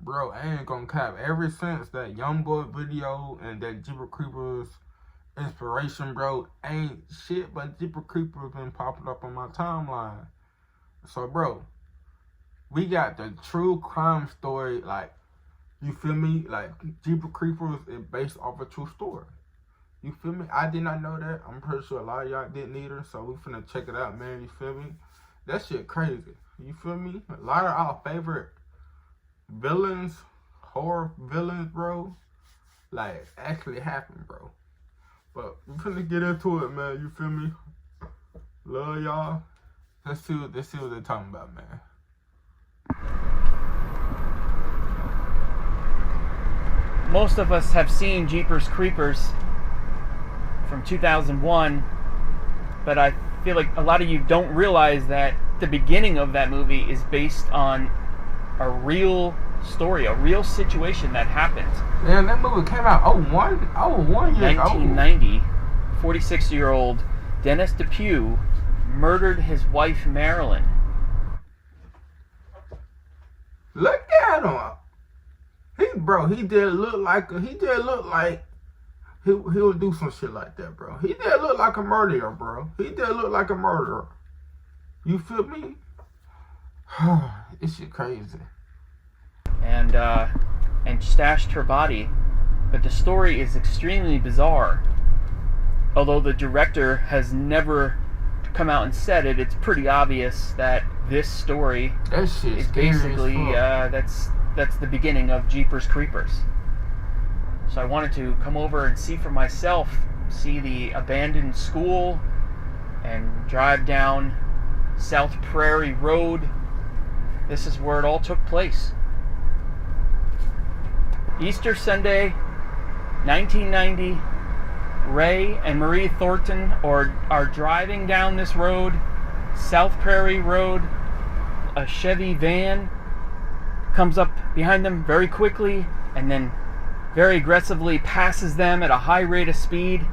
Bro, I ain't gonna cap. Ever since that YoungBoy video and that Jeepers Creepers inspiration, bro, ain't shit but Jeepers Creepers been popping up on my timeline. So, bro, we got the true crime story, like, you feel me? Like, Jeepers Creepers is based off a true story. You feel me? I did not know that. I'm pretty sure a lot of y'all didn't either. So we finna check it out, man. You feel me? That shit crazy. You feel me? A lot of our favorite villains, horror villains, bro, like, actually happened, bro. But we finna get into it, man. You feel me? Love y'all. Let's see what they're talking about, man. Most of us have seen Jeepers Creepers from 2001, but I feel like a lot of you don't realize that the beginning of that movie is based on a real story, a real situation that happened. Man, that movie came out 01 years 1990, 46-year-old Dennis Depue murdered his wife Marilyn. Look at him. He did look like he'll do some shit like that, bro. He did look like a murderer, bro. He did look like a murderer. You feel me? This shit crazy. And stashed her body. But the story is extremely bizarre. Although the director has never come out and said it, it's pretty obvious that this story is basically that's the beginning of Jeepers Creepers. So I wanted to come over and see for myself, see the abandoned school, and drive down South Prairie Road. This is where it all took place. Easter Sunday, 1990, Ray and Marie Thornton are driving down this road, South Prairie Road. A Chevy van comes up behind them very quickly and then very aggressively passes them at a high rate of speed.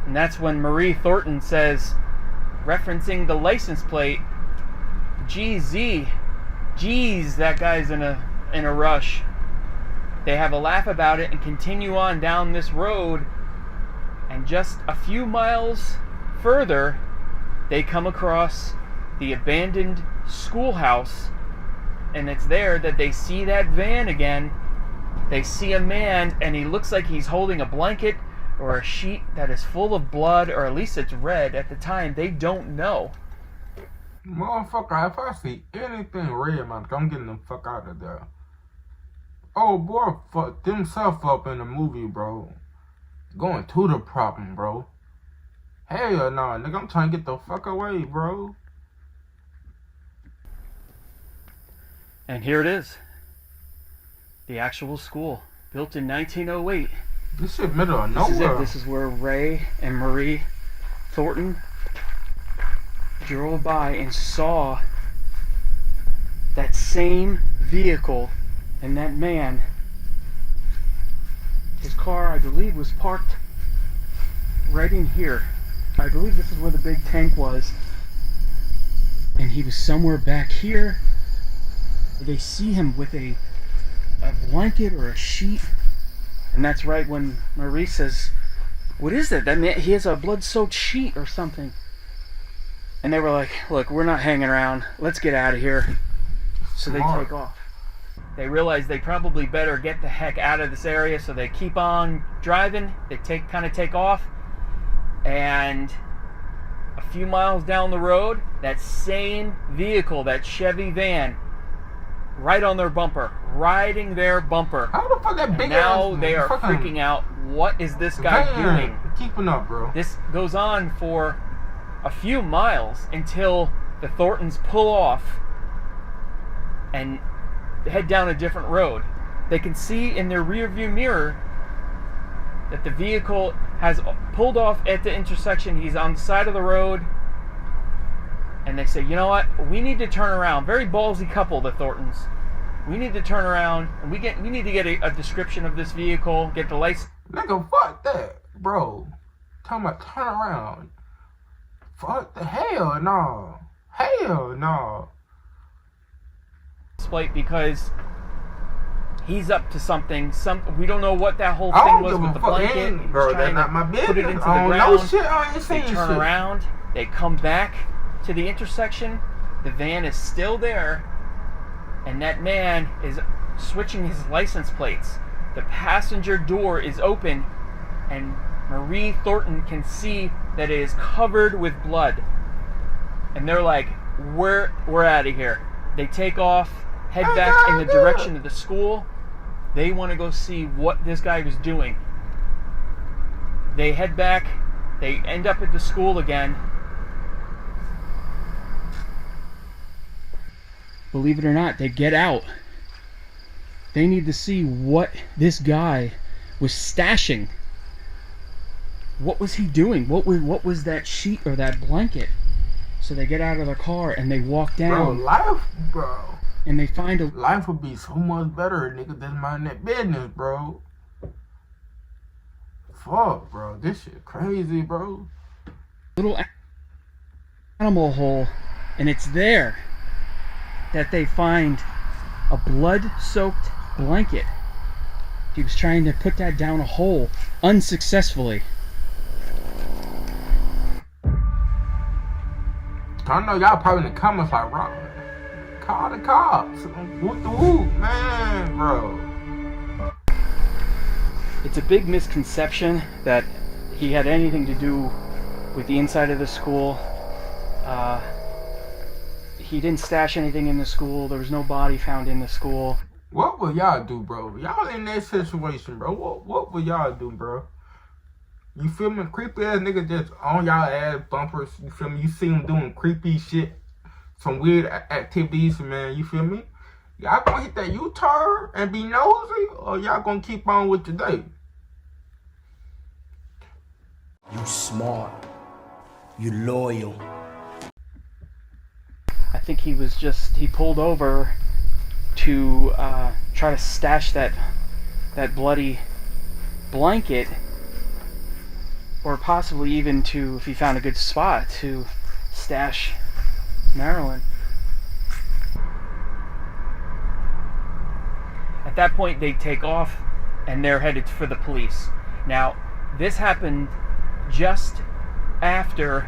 And that's when Marie Thornton says, referencing the license plate, "Geez, that guy's in a rush." They have a laugh about it and continue on down this road. And just a few miles further, they come across the abandoned schoolhouse. And it's there that they see that van again. They see a man, and he looks like he's holding a blanket or a sheet that is full of blood, or at least it's red. At the time, they don't know. Motherfucker, if I see anything red, man, I'm getting the fuck out of there. Oh, boy, fucked himself up in the movie, bro. Going to the problem, bro. Hell no, nigga, I'm trying to get the fuck away, bro. And here it is. The actual school, built in 1908. This shit middle of nowhere. This is where Ray and Marie Thornton drove by and saw that same vehicle and that man. His car, I believe, was parked right in here. I believe this is where the big tank was. And he was somewhere back here. They see him with a blanket or a sheet. And that's right when Marie says, "What is that? That man, he has a blood-soaked sheet or something." And they were like, "Look, we're not hanging around. Let's get out of here." So they take off. They realize they probably better get the heck out of this area, so they keep on driving. They kind of take off. And a few miles down the road, that same vehicle, that Chevy van, right on their bumper, riding their bumper. How the fuck that big now ass they are freaking out. What is this guy doing? Keeping up, bro. This goes on for a few miles until the Thorntons pull off and head down a different road. They can see in their rear view mirror that the vehicle has pulled off at the intersection. He's on the side of the road. And they say, "You know what? We need to turn around." Very ballsy couple, the Thorntons. "We need to turn around, and we need to get a description of this vehicle, get the license." Nigga, fuck that, bro. Talking about turn around. Fuck the hell no. Hell no. Plate, because He's up to something. We don't know what that whole I thing don't was give with a the fuck. blanket. He's Bro, trying that's to not my business. put it into the I don't ground. know shit. I ain't They seen turn shit. around. They come back to the intersection. The van is still there, and that man is switching his license plates. The passenger door is open, and Marie Thornton can see that it is covered with blood. And they're like, we're out of here. They take off, head back in the direction of the school. They want to go see what this guy was doing. They head back. They end up at the school again. Believe it or not, they get out. They need to see what this guy was stashing. What was he doing? What was that sheet or that blanket? So they get out of their car and they walk down. Bro. And they find a... Life would be so much better, nigga, than mind that business, bro. Fuck, bro. This shit crazy, bro. Little animal hole, and it's there that they find a blood-soaked blanket. He was trying to put that down a hole unsuccessfully. I know y'all probably in the comments like, Ron, call the cops. Whoop the whoop, man, bro. It's a big misconception that he had anything to do with the inside of the school. He didn't stash anything in the school. There was no body found in the school. What will y'all do, bro? Y'all in that situation, bro. What will y'all do, bro? You feel me? Creepy ass nigga just on y'all ass bumpers. You feel me? You see him doing creepy shit, some weird activities, man. You feel me? Y'all gonna hit that U-turn and be nosy, or y'all gonna keep on with your day? You smart. You loyal. I think he pulled over to try to stash that bloody blanket, or possibly even to, if he found a good spot, to stash Marilyn. At that point, they take off and they're headed for the police. Now, this happened just after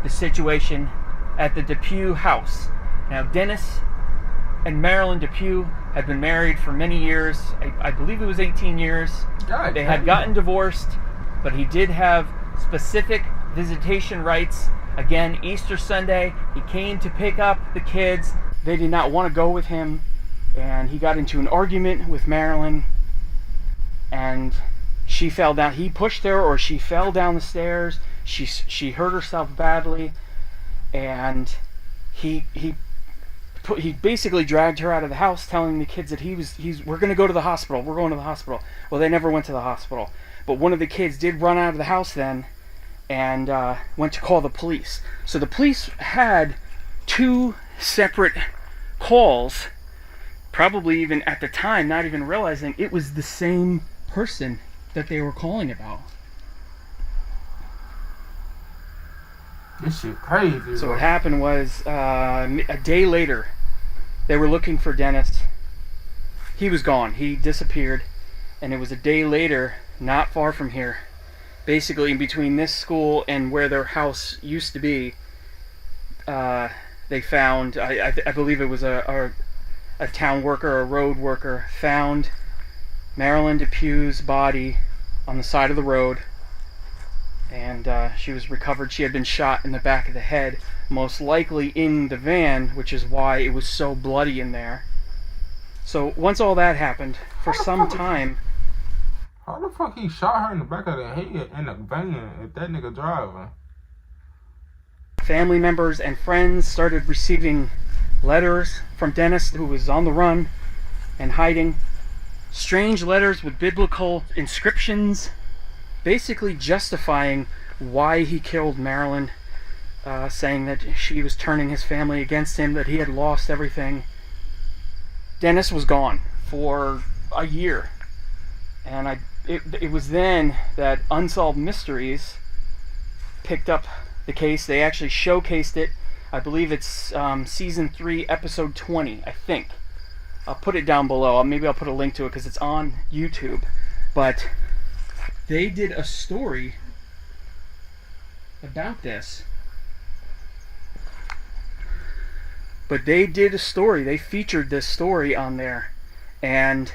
the situation at the Depue house. Now, Dennis and Marilyn Depue had been married for many years. I believe it was 18 years. They had gotten divorced, but he did have specific visitation rights. Again, Easter Sunday, he came to pick up the kids. They did not want to go with him, and he got into an argument with Marilyn, and she fell down. He pushed her, or she fell down the stairs. She hurt herself badly, and he basically dragged her out of the house, telling the kids that we're going to go to the hospital. We're going to the hospital. Well, they never went to the hospital. But one of the kids did run out of the house then and went to call the police. So the police had two separate calls, probably even at the time not even realizing it was the same person that they were calling about. This shit crazy. So what happened was a day later, they were looking for Dennis. He was gone. He disappeared. And it was a day later, not far from here, basically in between this school and where their house used to be, they found, I believe it was a town worker, a road worker, found Marilyn Depue's body on the side of the road. And she was recovered. She had been shot in the back of the head, most likely in the van, which is why it was so bloody in there. So once all that happened, for some time... How the fuck he shot her in the back of the head in a van if that nigga driving? Family members and friends started receiving letters from Dennis, who was on the run and hiding. Strange letters with biblical inscriptions, basically justifying why he killed Marilyn, saying that she was turning his family against him, that he had lost everything. Dennis was gone for a year, and it was then that Unsolved Mysteries picked up the case. They actually showcased it. I believe it's season 3, episode 20, I think. I'll put it down below. Maybe I'll put a link to it because it's on YouTube. But they did a story about this. But they did a story. They featured this story on there. And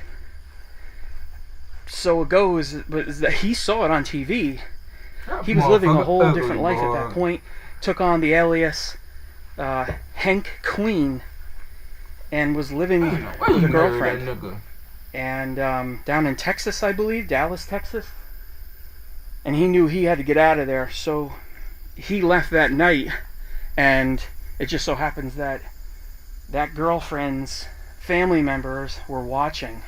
so it goes, but that he saw it on TV. He was living a whole different life at that point. Took on the alias Hank Queen and was living with a girlfriend. And down in Texas, I believe, Dallas, Texas. And he knew he had to get out of there, so he left that night. And it just so happens that that girlfriend's family members were watching.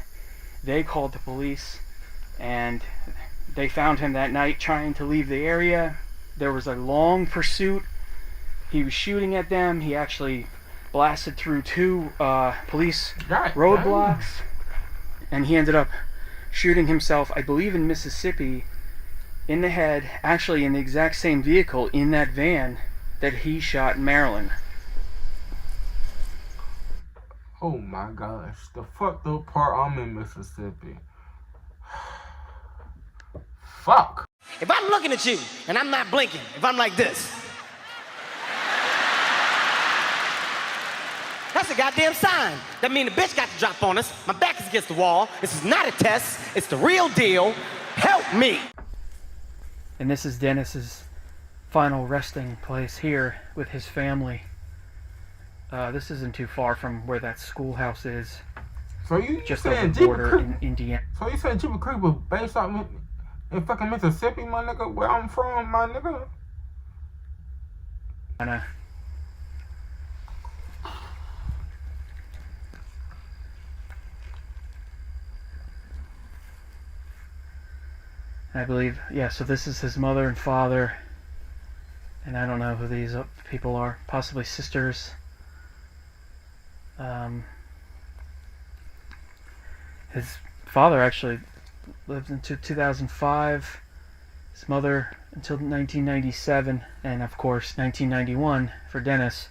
They called the police, and they found him that night trying to leave the area. There was a long pursuit. He was shooting at them. He actually blasted through 2 police roadblocks, and he ended up shooting himself, I believe in Mississippi, in the head, actually in the exact same vehicle in that van that he shot Marilyn. Oh my gosh, the fucked up part, I'm in Mississippi. Fuck. If I'm looking at you and I'm not blinking, if I'm like this, that's a goddamn sign. That means the bitch got to drop on us. My back is against the wall. This is not a test. It's the real deal. Help me. And this is Dennis's final resting place here with his family. This isn't too far from where that schoolhouse is. So you just over saying the border in Indiana. So you saying Jeepers Creepers based out in fucking Mississippi, my nigga? Where I'm from, my nigga? I believe, yeah, so this is his mother and father. And I don't know who these people are. Possibly sisters. His father actually lived until 2005. His mother until 1997. And of course 1991 for Dennis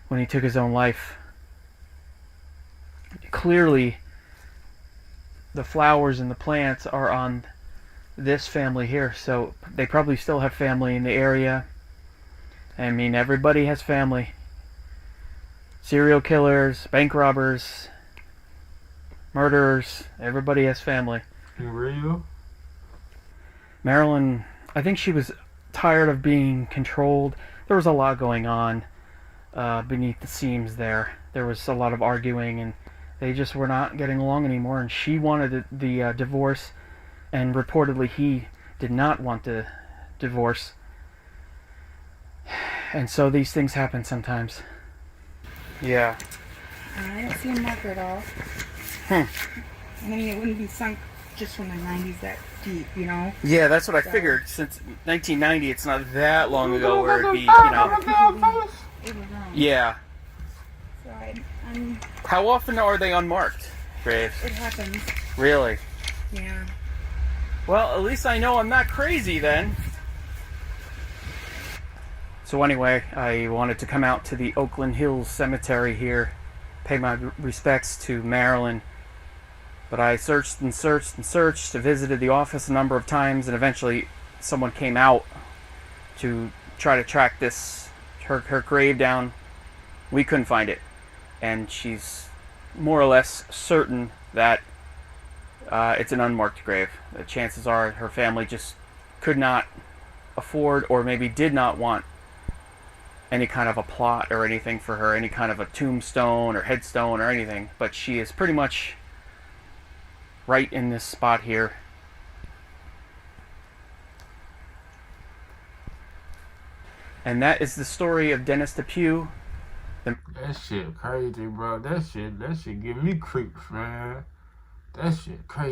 when he took his own life. Clearly the flowers and the plants are on this family here, so they probably still have family in the area. I mean, everybody has family. Serial killers, bank robbers, murderers, everybody has family. You real? Marilyn, I think she was tired of being controlled. There was a lot going on beneath the scenes there. There was a lot of arguing, and they just were not getting along anymore, and she wanted the divorce, and reportedly he did not want the divorce. And so these things happen sometimes. Yeah. I don't see a marker at all. I mean, it wouldn't be sunk just from the 90s that deep, you know? Yeah, that's what I figured. Since 1990, it's not that long ago where it'd be, you know. It was wrong. Yeah. So I'm... How often are they unmarked graves? It happens. Really? Yeah. Well, at least I know I'm not crazy then. So anyway, I wanted to come out to the Oakland Hills Cemetery here, pay my respects to Marilyn. But I searched and searched and searched, visited the office a number of times, and eventually someone came out to try to track her grave down. We couldn't find it. And she's more or less certain that it's an unmarked grave. The chances are her family just could not afford, or maybe did not want, any kind of a plot or anything for her, any kind of a tombstone or headstone or anything. But she is pretty much right in this spot here. And that is the story of Dennis Depue. That shit crazy, bro. That shit give me creeps, man. That shit crazy.